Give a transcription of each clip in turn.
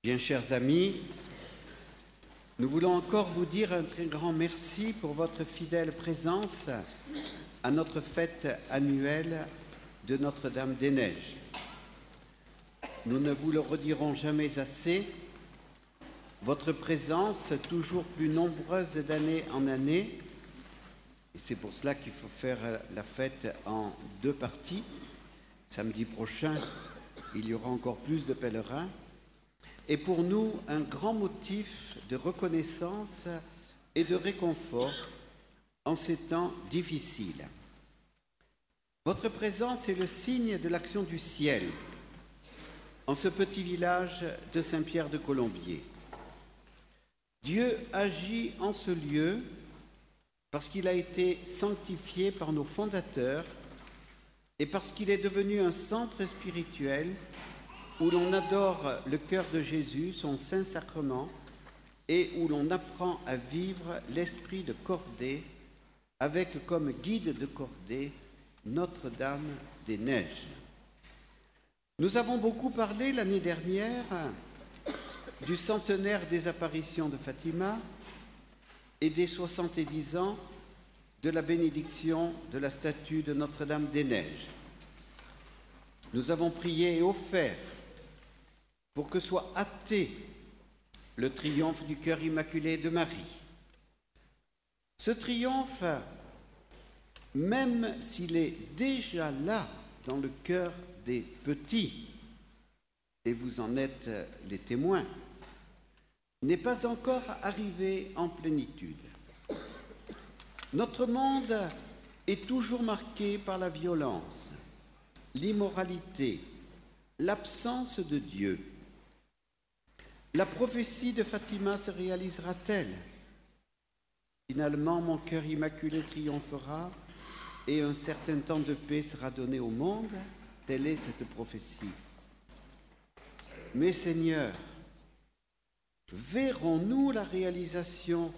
Bien, chers amis, nous voulons encore vous dire un très grand merci pour votre fidèle présence à notre fête annuelle de Notre-Dame-des-Neiges. Nous ne vous le redirons jamais assez, votre présence, toujours plus nombreuse d'année en année, et c'est pour cela qu'il faut faire la fête en deux parties. Samedi prochain, il y aura encore plus de pèlerins, et pour nous, un grand motif de reconnaissance et de réconfort en ces temps difficiles. Votre présence est le signe de l'action du ciel en ce petit village de Saint-Pierre-de-Colombier. Dieu agit en ce lieu parce qu'il a été sanctifié par nos fondateurs et parce qu'il est devenu un centre spirituel où l'on adore le cœur de Jésus, son Saint-Sacrement, et où l'on apprend à vivre l'esprit de cordée avec comme guide de cordée Notre-Dame-des-Neiges. Nous avons beaucoup parlé l'année dernière du centenaire des apparitions de Fatima et des 70 ans de la bénédiction de la statue de Notre-Dame-des-Neiges. Nous avons prié et offert pour que soit hâté le triomphe du cœur immaculé de Marie. Ce triomphe, même s'il est déjà là dans le cœur des petits, et vous en êtes les témoins, n'est pas encore arrivé en plénitude. Notre monde est toujours marqué par la violence, l'immoralité, l'absence de Dieu. La prophétie de Fatima se réalisera-t-elle? Finalement, mon cœur immaculé triomphera et un certain temps de paix sera donné au monde. Telle est cette prophétie. Mais Seigneur, verrons-nous la réalisation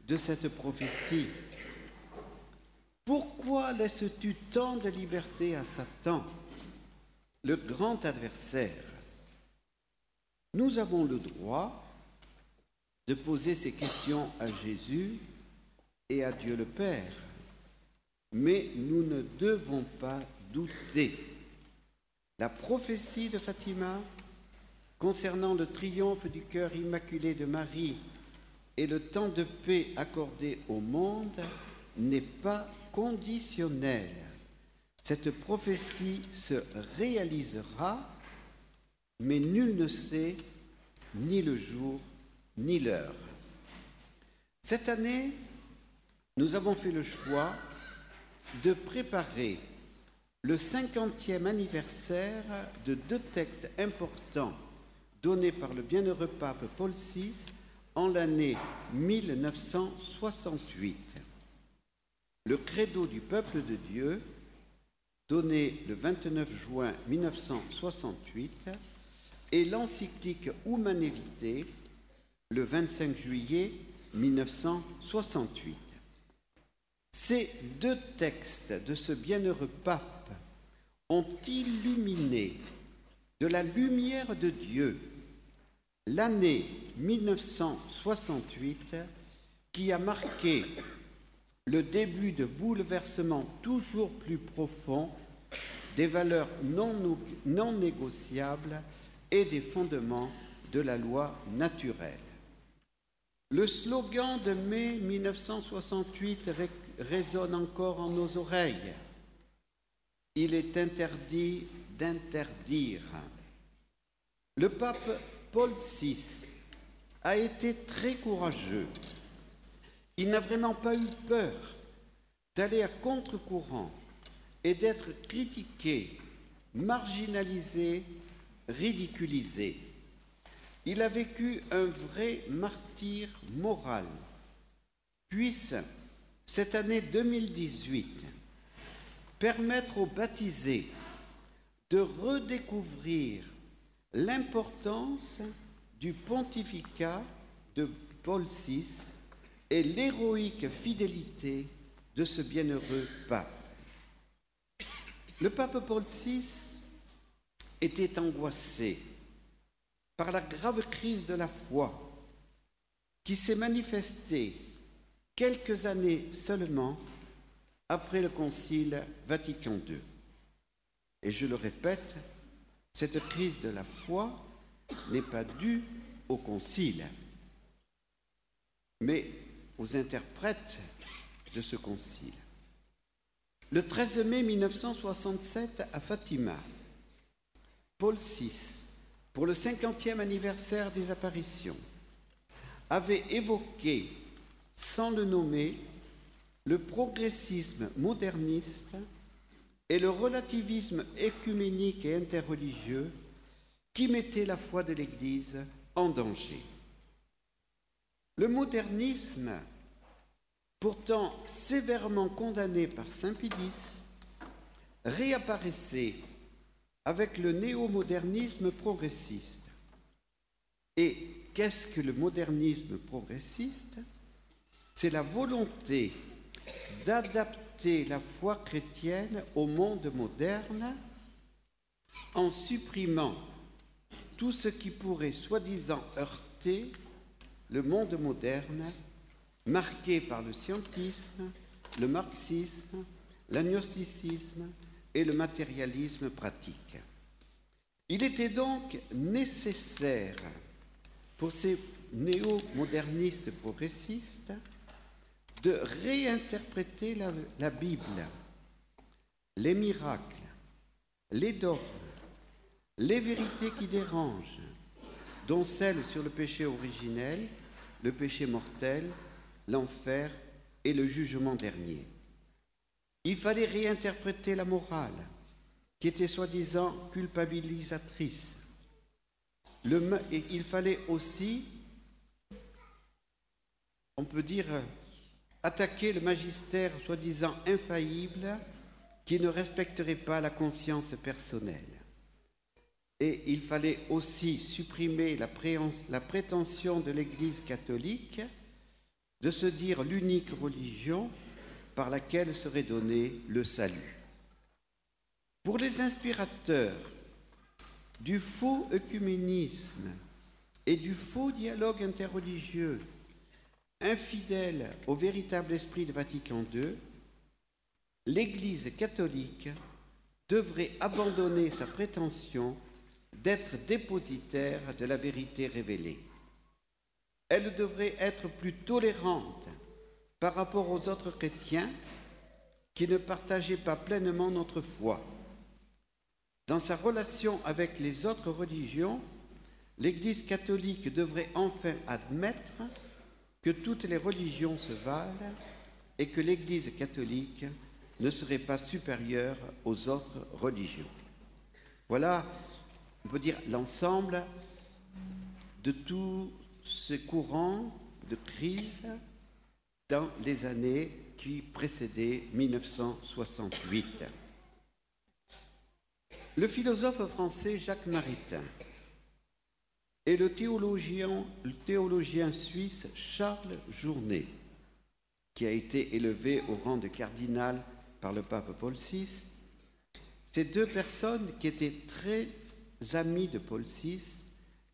de cette prophétie? Pourquoi laisses-tu tant de liberté à Satan, le grand adversaire? Nous avons le droit de poser ces questions à Jésus et à Dieu le Père, mais nous ne devons pas douter. La prophétie de Fatima concernant le triomphe du cœur immaculé de Marie et le temps de paix accordé au monde n'est pas conditionnelle. Cette prophétie se réalisera, mais nul ne sait ni le jour ni l'heure. Cette année, nous avons fait le choix de préparer le 50e anniversaire de deux textes importants donnés par le bienheureux pape Paul VI en l'année 1968. Le Credo du peuple de Dieu, donné le 29 juin 1968, et l'encyclique Humanae Vitae, le 25 juillet 1968. Ces deux textes de ce bienheureux pape ont illuminé de la lumière de Dieu l'année 1968 qui a marqué le début de bouleversements toujours plus profonds des valeurs non négociables et des fondements de la loi naturelle. Le slogan de mai 1968 résonne encore en nos oreilles. Il est interdit d'interdire. Le pape Paul VI a été très courageux. Il n'a vraiment pas eu peur d'aller à contre-courant et d'être critiqué, marginalisé, ridiculisé. Il a vécu un vrai martyre moral. Puisse cette année 2018 permettre aux baptisés de redécouvrir l'importance du pontificat de Paul VI et l'héroïque fidélité de ce bienheureux pape. Le pape Paul VI était angoissé par la grave crise de la foi qui s'est manifestée quelques années seulement après le Concile Vatican II. Et je le répète, cette crise de la foi n'est pas due au Concile, mais aux interprètes de ce Concile. Le 13 mai 1967, à Fatima, Paul VI, pour le 50e anniversaire des apparitions, avait évoqué, sans le nommer, le progressisme moderniste et le relativisme œcuménique et interreligieux qui mettaient la foi de l'Église en danger. Le modernisme, pourtant sévèrement condamné par saint Pie X, réapparaissait avec le néo-modernisme progressiste. Et qu'est-ce que le modernisme progressiste? C'est la volonté d'adapter la foi chrétienne au monde moderne en supprimant tout ce qui pourrait soi-disant heurter le monde moderne marqué par le scientisme, le marxisme, l'agnosticisme et le matérialisme pratique. Il était donc nécessaire pour ces néo-modernistes progressistes de réinterpréter la Bible, les miracles, les dogmes, les vérités qui dérangent, dont celles sur le péché originel, le péché mortel, l'enfer et le jugement dernier. Il fallait réinterpréter la morale, qui était soi-disant culpabilisatrice. Il fallait aussi, on peut dire, attaquer le magistère soi-disant infaillible qui ne respecterait pas la conscience personnelle. Et il fallait aussi supprimer la prétention de l'Église catholique de se dire l'unique religion par laquelle serait donné le salut. Pour les inspirateurs du faux œcuménisme et du faux dialogue interreligieux, infidèles au véritable esprit de Vatican II, l'Église catholique devrait abandonner sa prétention d'être dépositaire de la vérité révélée. Elle devrait être plus tolérante par rapport aux autres chrétiens qui ne partageaient pas pleinement notre foi. Dans sa relation avec les autres religions, l'Église catholique devrait enfin admettre que toutes les religions se valent et que l'Église catholique ne serait pas supérieure aux autres religions. Voilà, on peut dire, l'ensemble de tous ces courants de crise dans les années qui précédaient 1968. Le philosophe français Jacques Maritain et le théologien suisse Charles Journet, qui a été élevé au rang de cardinal par le pape Paul VI, ces deux personnes qui étaient très amis de Paul VI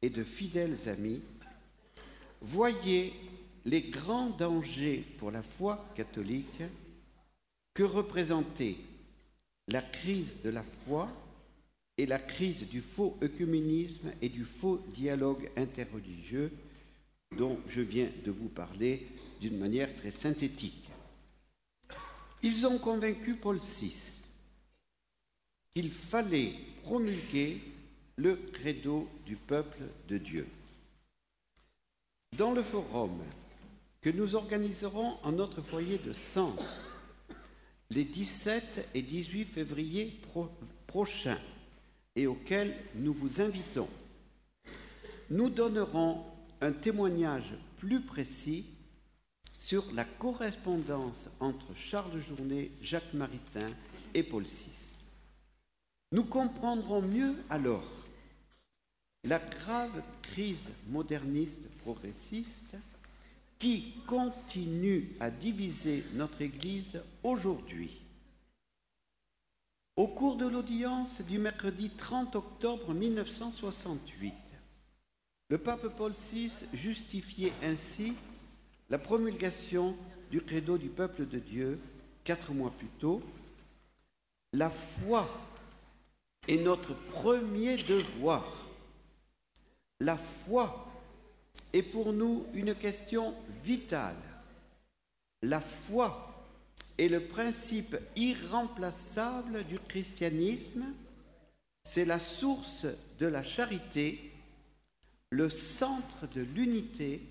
et de fidèles amis, voyaient les grands dangers pour la foi catholique que représentaient la crise de la foi et la crise du faux œcuménisme et du faux dialogue interreligieux dont je viens de vous parler d'une manière très synthétique. Ils ont convaincu Paul VI qu'il fallait promulguer le credo du peuple de Dieu. Dans le forum que nous organiserons en notre foyer de Sens les 17 et 18 février prochains et auquel nous vous invitons, nous donnerons un témoignage plus précis sur la correspondance entre Charles Journet, Jacques Maritain et Paul VI. Nous comprendrons mieux alors la grave crise moderniste progressiste qui continue à diviser notre Église aujourd'hui. Au cours de l'audience du mercredi 30 octobre 1968, Le pape Paul VI justifiait ainsi la promulgation du credo du peuple de Dieu 4 mois plus tôt. La foi est notre premier devoir. La foi est pour nous une question vitale. La foi est le principe irremplaçable du christianisme. C'est la source de la charité, le centre de l'unité,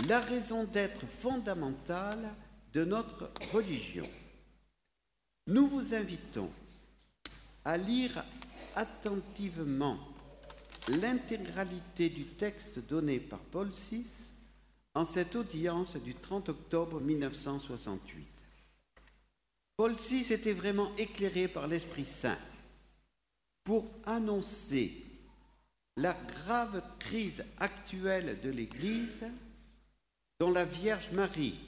la raison d'être fondamentale de notre religion. Nous vous invitons à lire attentivement l'intégralité du texte donné par Paul VI en cette audience du 30 octobre 1968. Paul VI était vraiment éclairé par l'Esprit Saint pour annoncer la grave crise actuelle de l'Église, dont la Vierge Marie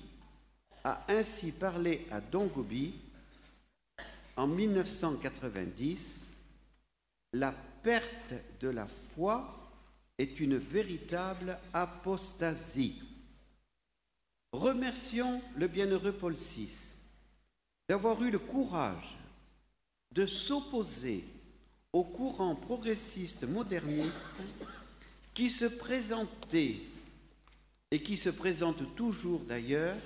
a ainsi parlé à Don Gobi en 1990. La perte de la foi est une véritable apostasie. Remercions le bienheureux Paul VI d'avoir eu le courage de s'opposer au courant progressiste moderniste qui se présentait et qui se présente toujours d'ailleurs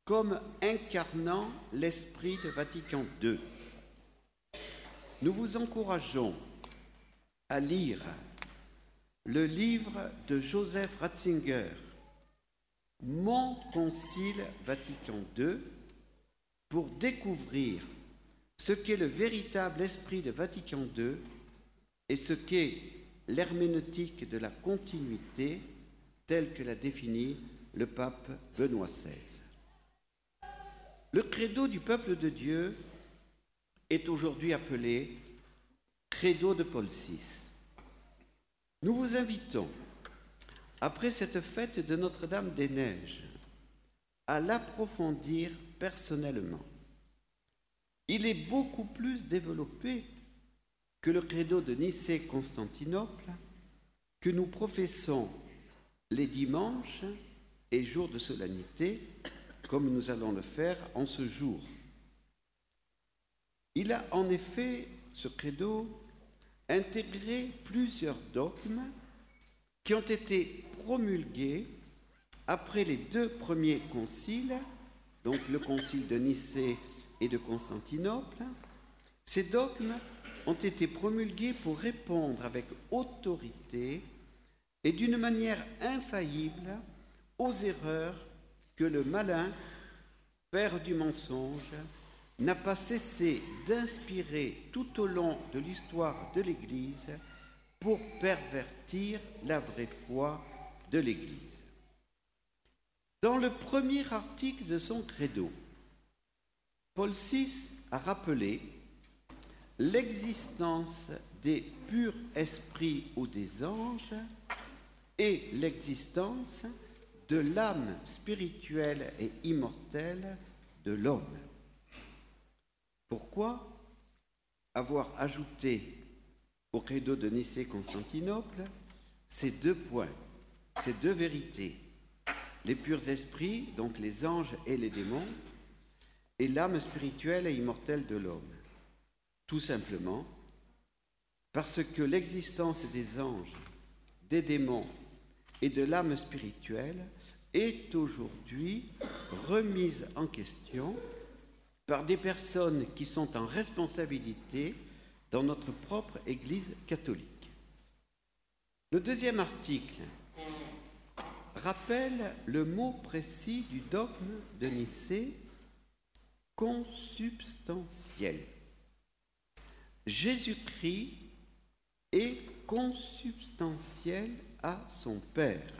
comme incarnant l'esprit de Vatican II. Nous vous encourageons à lire le livre de Joseph Ratzinger, Mon Concile Vatican II, pour découvrir ce qu'est le véritable esprit de Vatican II et ce qu'est l'herméneutique de la continuité telle que l'a définie le pape Benoît XVI. Le credo du peuple de Dieu est aujourd'hui appelé credo de Paul VI. Nous vous invitons, après cette fête de Notre-Dame-des-Neiges, à l'approfondir personnellement. Il est beaucoup plus développé que le credo de Nicée-Constantinople que nous professons les dimanches et jours de solennité, comme nous allons le faire en ce jour. Il a en effet, ce credo, intégré plusieurs dogmes qui ont été promulgués après les 2 premiers conciles, donc le concile de Nicée et de Constantinople. Ces dogmes ont été promulgués pour répondre avec autorité et d'une manière infaillible aux erreurs que le malin, père du mensonge, n'a pas cessé d'inspirer tout au long de l'histoire de l'Église pour pervertir la vraie foi de l'Église. Dans le premier article de son credo, Paul VI a rappelé l'existence des purs esprits ou des anges et l'existence de l'âme spirituelle et immortelle de l'homme. Pourquoi avoir ajouté au credo de Nicée-Constantinople ces 2 points, ces 2 vérités, les purs esprits, donc les anges et les démons, et l'âme spirituelle et immortelle de l'homme? Tout simplement parce que l'existence des anges, des démons et de l'âme spirituelle est aujourd'hui remise en question par des personnes qui sont en responsabilité dans notre propre Église catholique. Le 2e article rappelle le mot précis du dogme de Nicée, consubstantiel. Jésus-Christ est consubstantiel à son Père.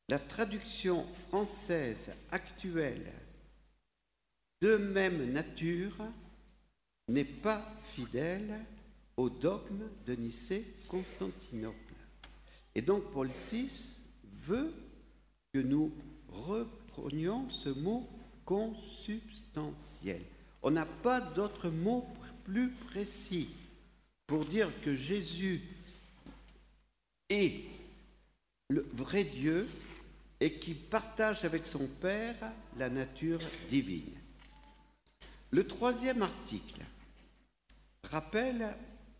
La traduction française actuelle, de même nature, n'est pas fidèle au dogme de Nicée-Constantinople. Et donc Paul VI veut que nous reprenions ce mot consubstantiel. On n'a pas d'autre mot plus précis pour dire que Jésus est le vrai Dieu et qui partage avec son Père la nature divine. Le troisième article rappelle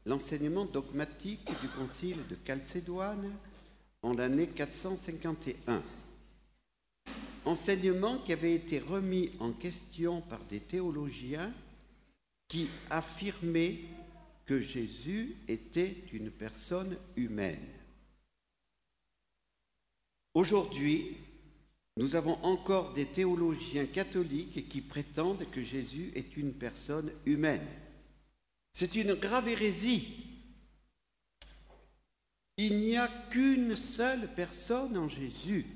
l'enseignement dogmatique du concile de Chalcédoine en l'année 451. Enseignement qui avait été remis en question par des théologiens qui affirmaient que Jésus était une personne humaine. Aujourd'hui, nous avons encore des théologiens catholiques qui prétendent que Jésus est une personne humaine. C'est une grave hérésie. Il n'y a qu'une seule personne en Jésus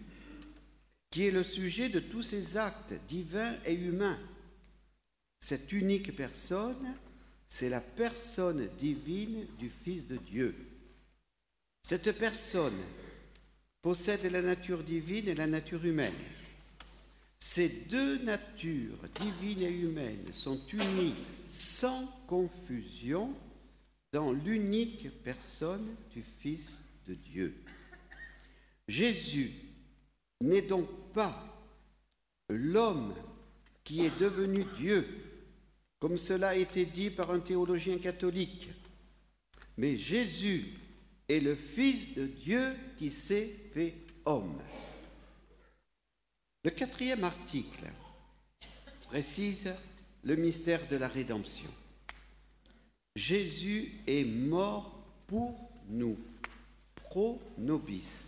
qui est le sujet de tous ses actes divins et humains. Cette unique personne, c'est la personne divine du Fils de Dieu. Cette personne possède la nature divine et la nature humaine. Ces deux natures, divines et humaines, sont unies sans confusion dans l'unique personne du Fils de Dieu. Jésus n'est donc pas l'homme qui est devenu Dieu, comme cela a été dit par un théologien catholique, mais Jésus est le Fils de Dieu qui s'est fait homme. Le quatrième article précise le mystère de la rédemption. Jésus est mort pour nous, pro nobis.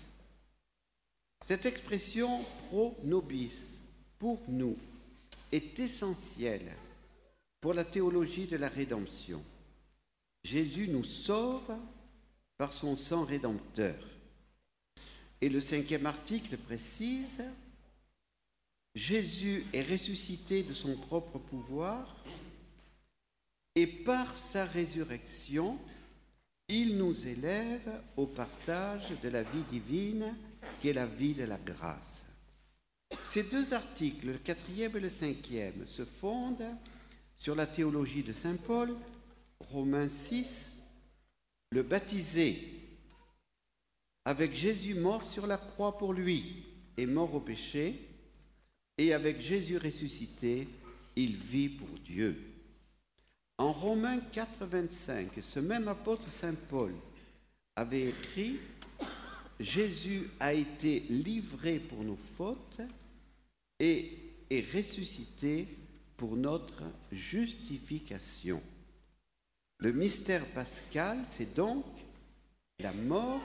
Cette expression pro nobis, pour nous, est essentielle pour la théologie de la rédemption. Jésus nous sauve par son sang rédempteur. Et le cinquième article précise: Jésus est ressuscité de son propre pouvoir et par sa résurrection, il nous élève au partage de la vie divine qui est la vie de la grâce. Ces deux articles, le quatrième et le cinquième, se fondent sur la théologie de saint Paul, Romains 6, le baptisé avec Jésus mort sur la croix pour lui et mort au péché, et avec Jésus ressuscité, il vit pour Dieu. En Romains 4, 25, ce même apôtre saint Paul avait écrit: Jésus a été livré pour nos fautes et est ressuscité pour notre justification. Le mystère pascal, c'est donc la mort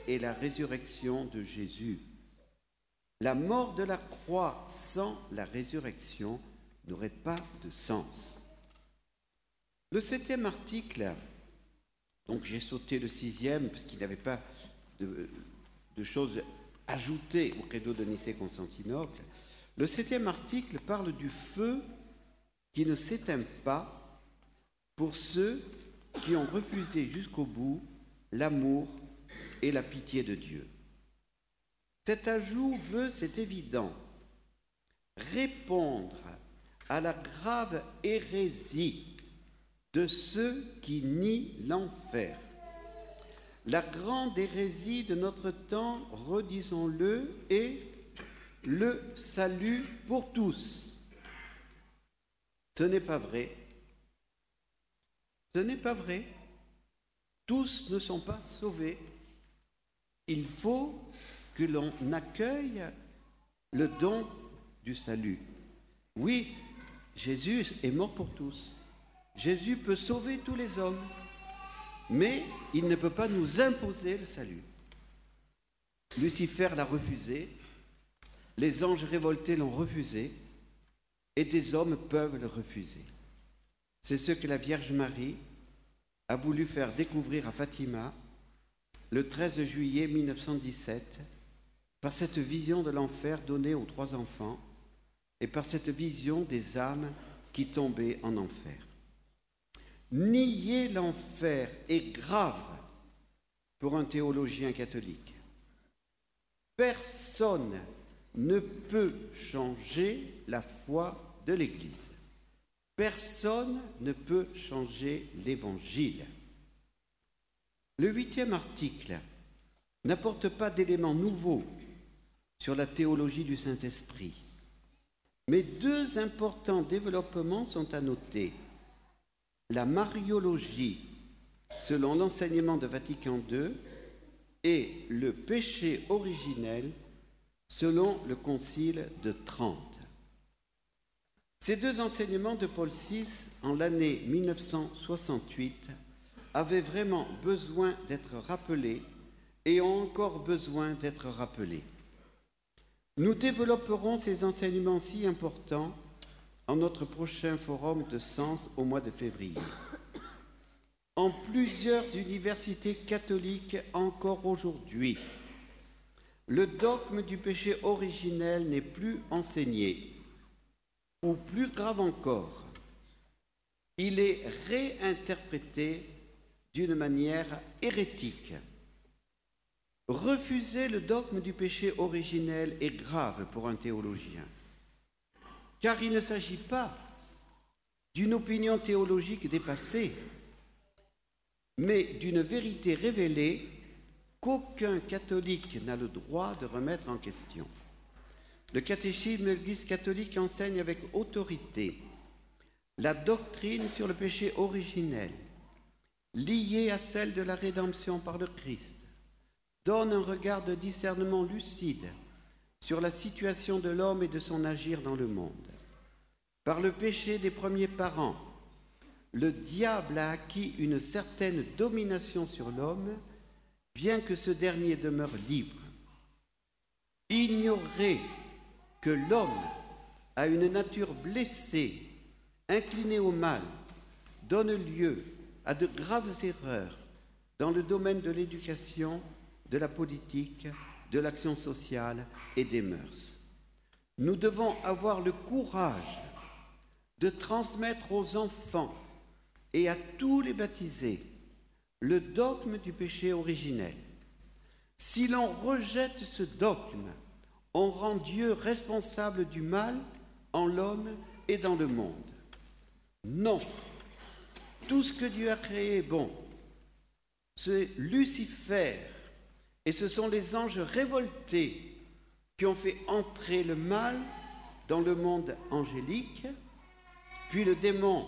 et la résurrection de Jésus. La mort de la croix sans la résurrection n'aurait pas de sens. Le septième article, donc j'ai sauté le sixième parce qu'il n'y avait pas de choses ajoutées au credo de Nicée-Constantinople. Le septième article parle du feu qui ne s'éteint pas pour ceux qui ont refusé jusqu'au bout l'amour et la pitié de Dieu. Cet ajout veut, c'est évident, répondre à la grave hérésie de ceux qui nient l'enfer. La grande hérésie de notre temps, redisons-le, est le salut pour tous. Ce n'est pas vrai. Ce n'est pas vrai. Tous ne sont pas sauvés. Il faut que l'on accueille le don du salut. Oui, Jésus est mort pour tous. Jésus peut sauver tous les hommes, mais il ne peut pas nous imposer le salut. Lucifer l'a refusé, les anges révoltés l'ont refusé, et des hommes peuvent le refuser. C'est ce que la Vierge Marie a voulu faire découvrir à Fatima le 13 juillet 1917 par cette vision de l'enfer donnée aux 3 enfants et par cette vision des âmes qui tombaient en enfer. Nier l'enfer est grave pour un théologien catholique. Personne ne peut changer la foi de l'Église. Personne ne peut changer l'Évangile. Le 8e article n'apporte pas d'éléments nouveaux sur la théologie du Saint-Esprit. Mais deux importants développements sont à noter. La mariologie, selon l'enseignement de Vatican II, et le péché originel, selon le Concile de Trente. Ces deux enseignements de Paul VI, en l'année 1968, avaient vraiment besoin d'être rappelés et ont encore besoin d'être rappelés. Nous développerons ces enseignements si importants en notre prochain forum de Sens au mois de février. En plusieurs universités catholiques encore aujourd'hui, le dogme du péché originel n'est plus enseigné, ou plus grave encore, il est réinterprété d'une manière hérétique. Refuser le dogme du péché originel est grave pour un théologien, car il ne s'agit pas d'une opinion théologique dépassée, mais d'une vérité révélée qu'aucun catholique n'a le droit de remettre en question. Le catéchisme de l'Église catholique enseigne avec autorité la doctrine sur le péché originel, liée à celle de la rédemption par le Christ, donne un regard de discernement lucide sur la situation de l'homme et de son agir dans le monde. Par le péché des premiers parents, le diable a acquis une certaine domination sur l'homme, bien que ce dernier demeure libre. Ignorer que l'homme a une nature blessée, inclinée au mal, donne lieu à de graves erreurs dans le domaine de l'éducation, de la politique, de l'action sociale et des mœurs. Nous devons avoir le courage de transmettre aux enfants et à tous les baptisés le dogme du péché originel. Si l'on rejette ce dogme, on rend Dieu responsable du mal en l'homme et dans le monde. Non, tout ce que Dieu a créé est bon. C'est Lucifer et ce sont les anges révoltés qui ont fait entrer le mal dans le monde angélique, puis le démon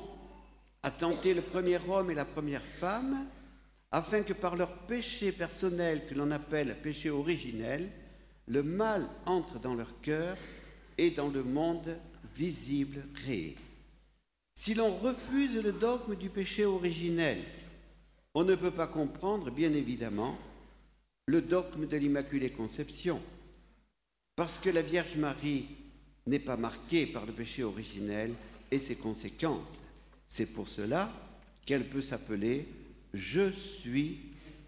a tenté le premier homme et la première femme, afin que par leur péché personnel, que l'on appelle péché originel, le mal entre dans leur cœur et dans le monde visible créé. Si l'on refuse le dogme du péché originel, on ne peut pas comprendre, bien évidemment, le dogme de l'Immaculée Conception, parce que la Vierge Marie n'est pas marquée par le péché originel et ses conséquences. C'est pour cela qu'elle peut s'appeler « Je suis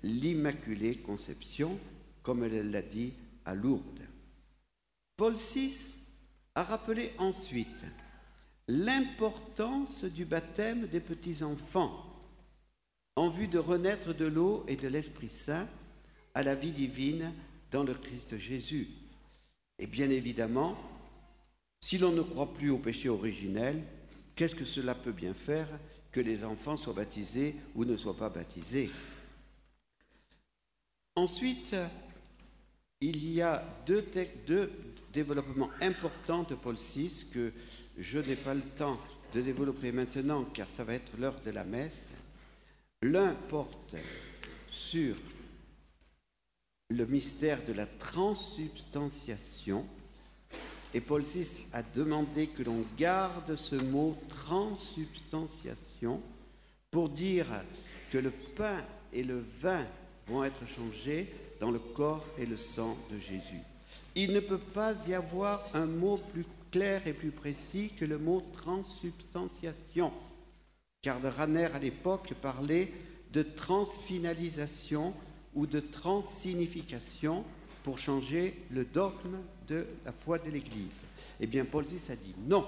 l'Immaculée Conception », comme elle l'a dit à Lourdes. Paul VI a rappelé ensuite l'importance du baptême des petits-enfants en vue de renaître de l'eau et de l'Esprit Saint à la vie divine dans le Christ Jésus. Et bien évidemment, si l'on ne croit plus au péché originel, qu'est-ce que cela peut bien faire que les enfants soient baptisés ou ne soient pas baptisés? Ensuite, il y a deux développements importants de Paul VI que je n'ai pas le temps de développer maintenant car ça va être l'heure de la messe. L'un porte sur le mystère de la transsubstantiation et Paul VI a demandé que l'on garde ce mot transsubstantiation pour dire que le pain et le vin vont être changés dans le corps et le sang de Jésus. Il ne peut pas y avoir un mot plus clair et plus précis que le mot transsubstantiation, car le Rahner à l'époque parlait de transfinalisation ou de transsignification pour changer le dogme de la foi de l'Église. Eh bien, Paul VI a dit non,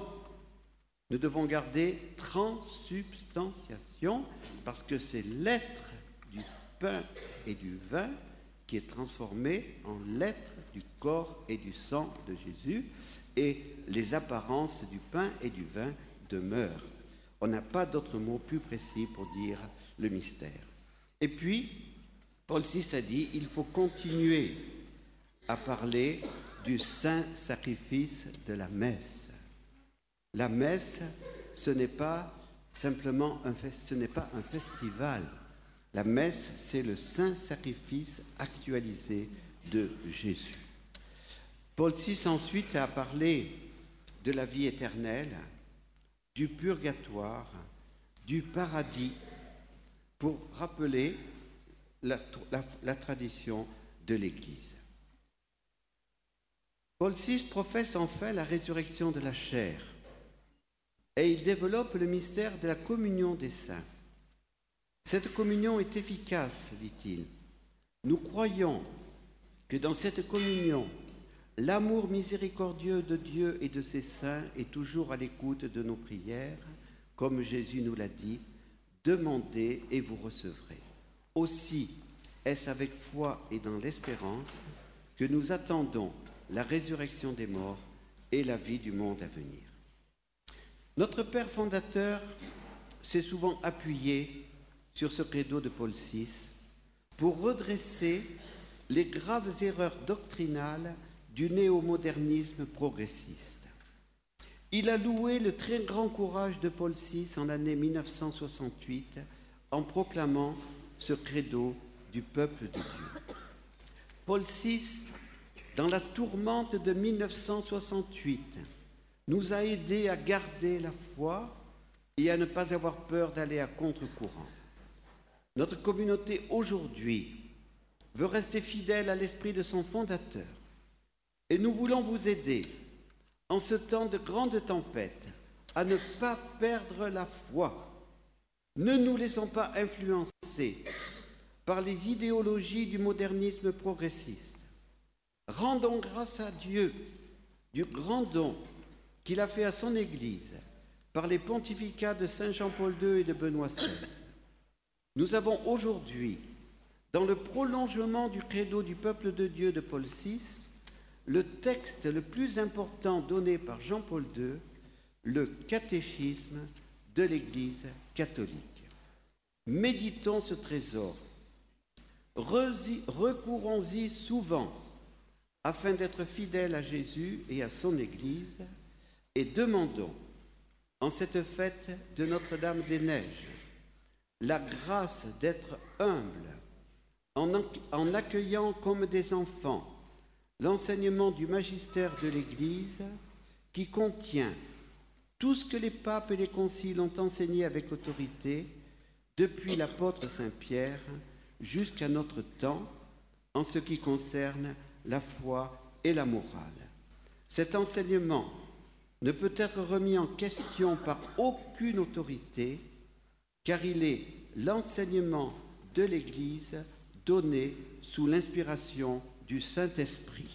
nous devons garder transsubstantiation parce que c'est l'être du pain et du vin qui est transformé en l'être du corps et du sang de Jésus et les apparences du pain et du vin demeurent. On n'a pas d'autre mot plus précis pour dire le mystère. Et puis, Paul VI a dit, il faut continuer à parler du saint sacrifice de la messe. La messe, ce n'est pas simplement un festival. La messe, c'est le saint sacrifice actualisé de Jésus. Paul VI ensuite a parlé de la vie éternelle, du purgatoire, du paradis, pour rappeler la tradition de l'Église. Paul VI professe enfin la résurrection de la chair et il développe le mystère de la communion des saints. Cette communion est efficace, dit-il. Nous croyons que dans cette communion, l'amour miséricordieux de Dieu et de ses saints est toujours à l'écoute de nos prières, comme Jésus nous l'a dit, « Demandez et vous recevrez ». Aussi est-ce avec foi et dans l'espérance que nous attendons la résurrection des morts et la vie du monde à venir. Notre Père fondateur s'est souvent appuyé sur ce credo de Paul VI pour redresser les graves erreurs doctrinales du néo-modernisme progressiste. Il a loué le très grand courage de Paul VI en l'année 1968 en proclamant ce credo du peuple de Dieu. Paul VI, dans la tourmente de 1968, nous a aidés à garder la foi et à ne pas avoir peur d'aller à contre-courant. Notre communauté aujourd'hui veut rester fidèle à l'esprit de son fondateur. Et nous voulons vous aider, en ce temps de grande tempête, à ne pas perdre la foi. Ne nous laissons pas influencer par les idéologies du modernisme progressiste. Rendons grâce à Dieu du grand don qu'il a fait à son Église par les pontificats de Saint Jean-Paul II et de Benoît XVI. Nous avons aujourd'hui, dans le prolongement du credo du peuple de Dieu de Paul VI, le texte le plus important donné par Jean-Paul II, le catéchisme de l'Église catholique. Méditons ce trésor, recourons-y souvent afin d'être fidèles à Jésus et à son Église et demandons, en cette fête de Notre-Dame des Neiges, la grâce d'être humble en accueillant comme des enfants l'enseignement du magistère de l'Église qui contient tout ce que les papes et les conciles ont enseigné avec autorité depuis l'apôtre Saint-Pierre jusqu'à notre temps en ce qui concerne la foi et la morale. Cet enseignement ne peut être remis en question par aucune autorité car il est l'enseignement de l'Église donné sous l'inspiration du Saint-Esprit.